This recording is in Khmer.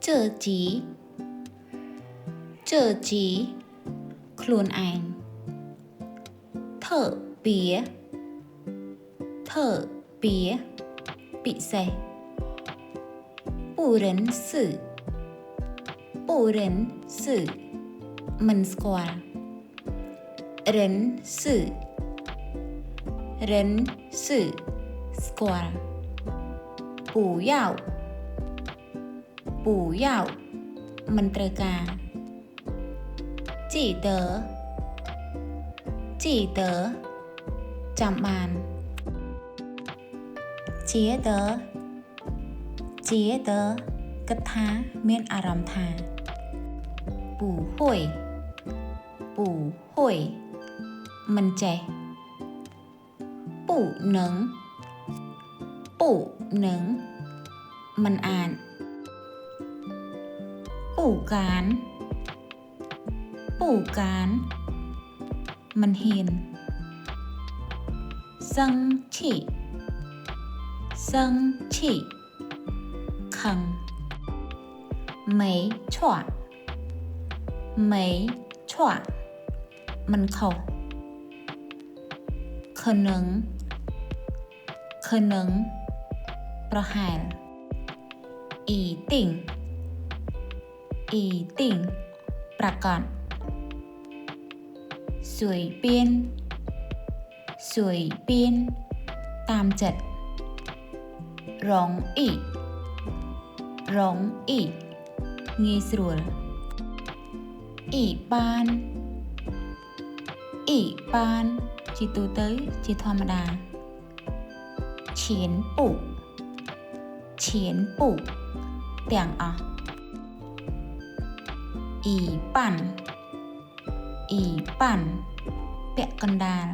Chơ chíខ្លួនឯង Thợ bía ពិសេស Bù rấn sự មិនស្គាល់ Rấn sự ស្គាល់ Bù yào មិនត្រូវការ Chỉ tớ ចាំបាន Chía tớ គិតថាមានអារម្មណ៍ថា Bù hôi មិនចេះ Bù nướng មិនអាន Bù cán មិនហ៊ាន Sân chỉ ខឹង Mấy chọa មិនខុស Khờ nướng ប្រហែល Ý tỉnh ប្រាកដ Xuôi biên តាមចិត្ត Rong ị ងាយស្រួល Ị ban ជាទូទៅជាធម្មតា ឈៀនពុទាំងអស់ អ៊ីប៉ាន់ពាក់កណ្ដាល